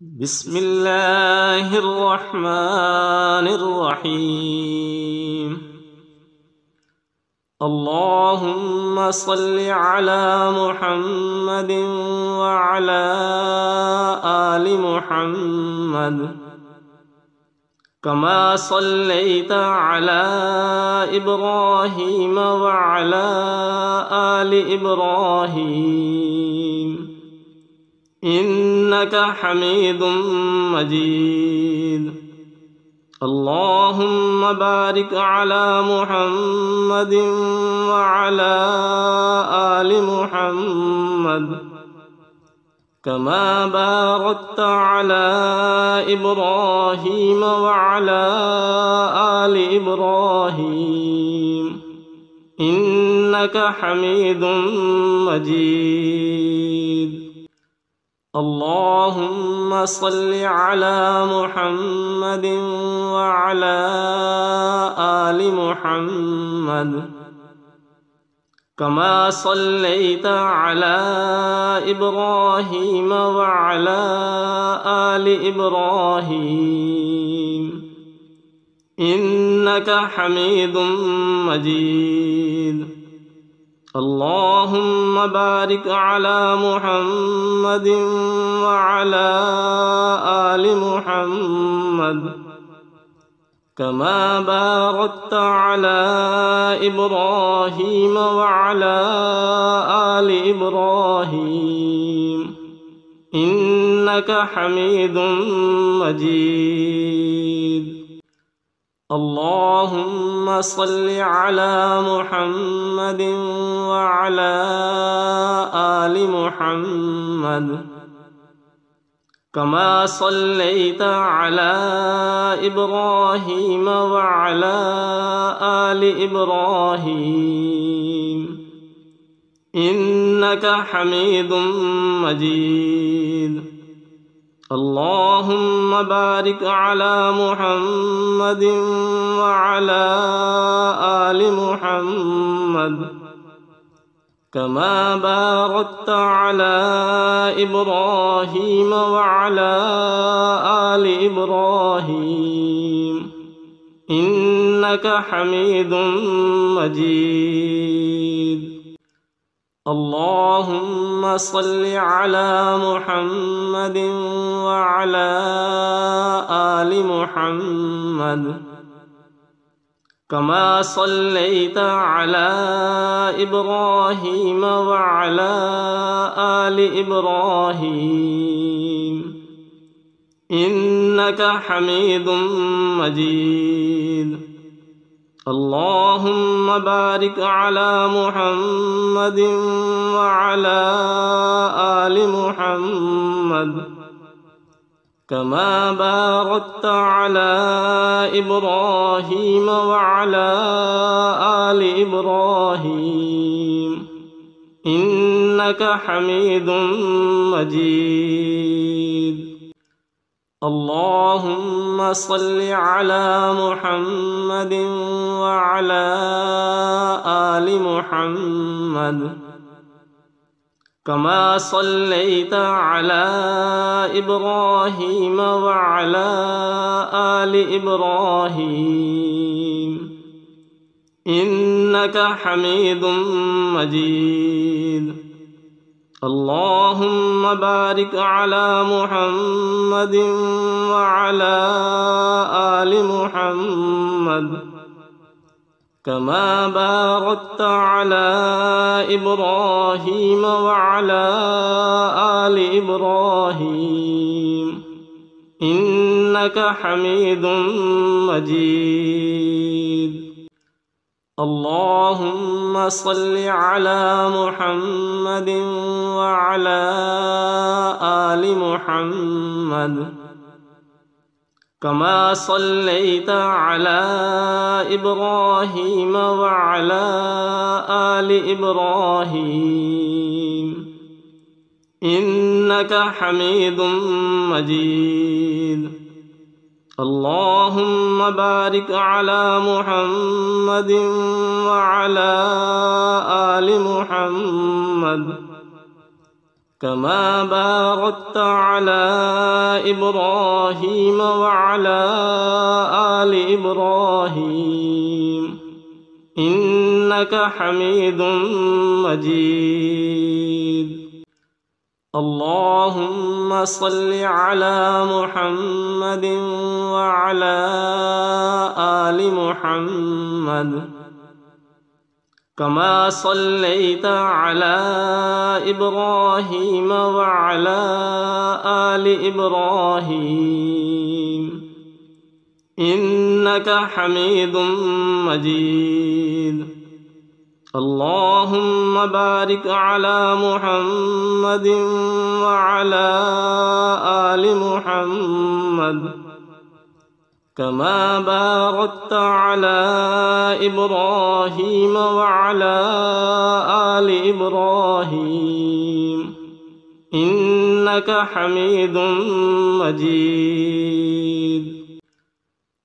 बिस्मिल्लाहिर्रहमानिर्रहीम। अल्लाहुम्मा सल्लि अला मुहम्मदिन व अला आलि मुहम्मद कमा सल्लैता अला इब्राहीम व अला आलि इब्राहीम इन्नका हमीदुम मजीद। अल्लाहुम्मा बारिक अला मुहम्मदिन व अला आलि मुहम्मद कमा बारकता अला इब्राहीम व अला आलि इब्राहीम इन्नका हमीदुम मजीद। अल्लाहुम्मा सल्लि अला मुहम्मदिन व अला आलि मुहम्मद कमा सल्लैता अला इब्राहीम व अला आलि इब्राहीम इन्नका हमीदुम मजीद। अल्लाहुम्मा बारिक अला मुहम्मदिन व अला आलि मुहम्मद कमा बारकता अला इब्राहीम व अला आलि इब्राहीम इन्नका हमीदुम मजीद। अल्लाहुम्मा सल्लि अला मुहम्मदिन व अला आलि मुहम्मद कमा सल्लैता अला इब्राहीम व अला आलि इब्राहीम इन्नका हमीदुम मजीद। अल्लाहुम्मा बारिक अला मुहम्मदिन व अला आलि मुहम्मद कमा बारकता अला इब्राहीम व अला आलि इब्राहीम इन्नका हमीदुम मजीद। अल्लाहुम्मा सल्लि अला मुहम्मदिन व अला आलि मुहम्मद कमा सल्लैता अला इब्राहीम व अला आलि इब्राहीम इन्नका हमीदुम मजीद। अल्लाहुम्मा बारिक अला मुहम्मदिन व अला आलि मुहम्मद कमा बारकता अला इब्राहीम व अला आलि इब्राहीम इन्नका हमीदुम मजीद। अल्लाहुम्मा सल्लि अला मुहम्मदिन व अला आलि मुहम्मद कमा सल्लैता अला इब्राहीम व अला आलि इब्राहीम इन्नका हमीदुम मजीद। अल्लाहुम्मा बारिक अला मुहम्मदिन व अला आलि मुहम्मद कमा बारकता अला इब्राहीम व अला आलि इब्राहीम इन्नका हमीदुम मजीद। अल्लाहुम्मा सल्लि अला मुहम्मदिन व अला आलि मुहम्मद कमा सल्लैता अला इब्राहीम व अला आलि इब्राहीम इन्नका हमीदुम मजीद। अल्लाहुम्मा बारिक अला मुहम्मदिन व अला आलि मुहम्मद كما باركت على إبراهيم وعلى آل إبراهيم إنك حميد مجيد. اللهم صل على محمد وعلى آل محمد كما صليت على إبراهيم وعلى آل إبراهيم إنك حميد مجيد. اللهم بارك على محمد وعلى آل محمد كما باركت على إبراهيم وعلى آل إبراهيم إنك حميد مجيد.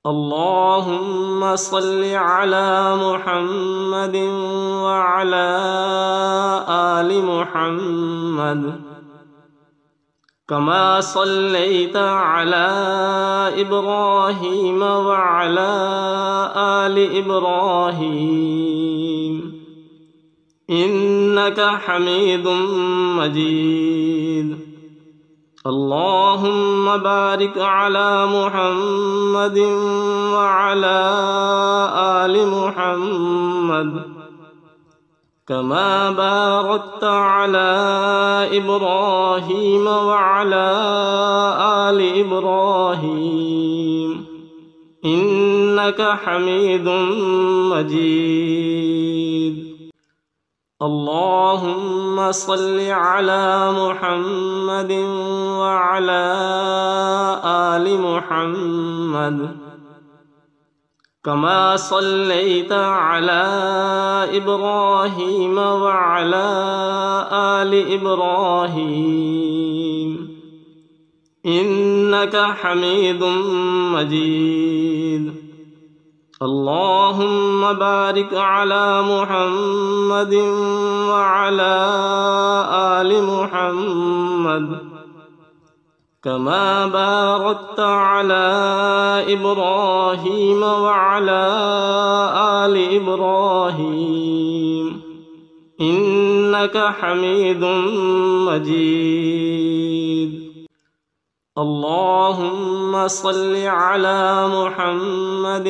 اللهم صل على محمد وعلى آل محمد كما صليت على إبراهيم وعلى آل إبراهيم إنك حميد مجيد. اللهم بارك على محمد وعلى آل محمد كما باركت على إبراهيم وعلى آل إبراهيم إنك حميد مجيد. اللهم صل على محمد وعلى آل محمد كما صليت على إبراهيم وعلى آل إبراهيم إنك حميد مجيد. اللهم بارك على محمد وعلى آل محمد كما باركت على إبراهيم وعلى آل إبراهيم إنك حميد مجيد. اللهم صل على محمد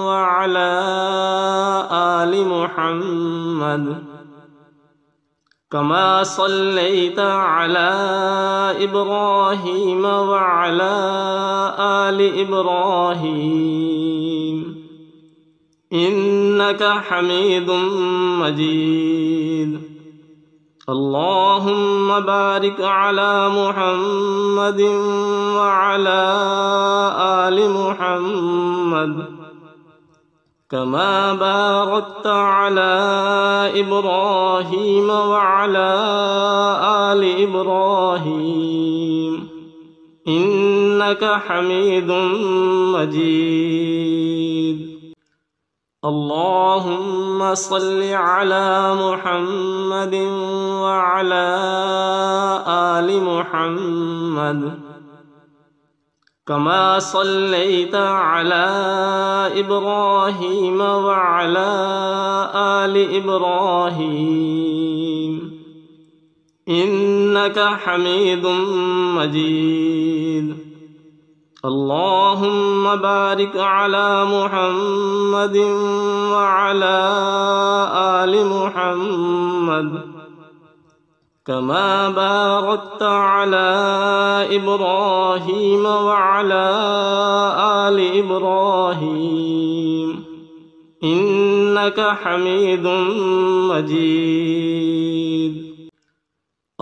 وعلى آل محمد كما صليت على إبراهيم وعلى آل إبراهيم إنك حميد مجيد. اللهم بارك على محمد وعلى آل محمد كما باركت على إبراهيم وعلى آل إبراهيم إنك حميد مجيد. اللهم صل على محمد وعلى آل محمد كما صليت على إبراهيم وعلى آل إبراهيم إنك حميد مجيد. اللهم بارك على محمد وعلى آل محمد كما باركت على إبراهيم وعلى آل إبراهيم إنك حميد مجيد.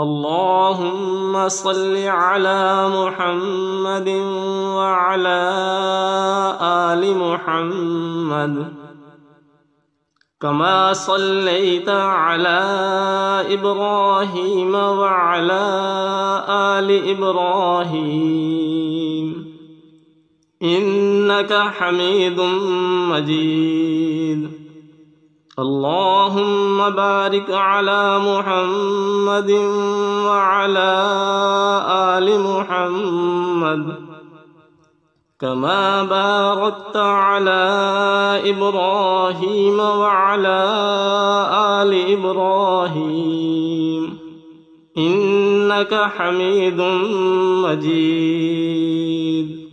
اللهم صل على محمد وعلى آل محمد كما صليت على إبراهيم وعلى آل إبراهيم إنك حميد مجيد. اللهم بارك على محمد وعلى آل محمد كما باركت على إبراهيم وعلى آل إبراهيم إنك حميد مجيد.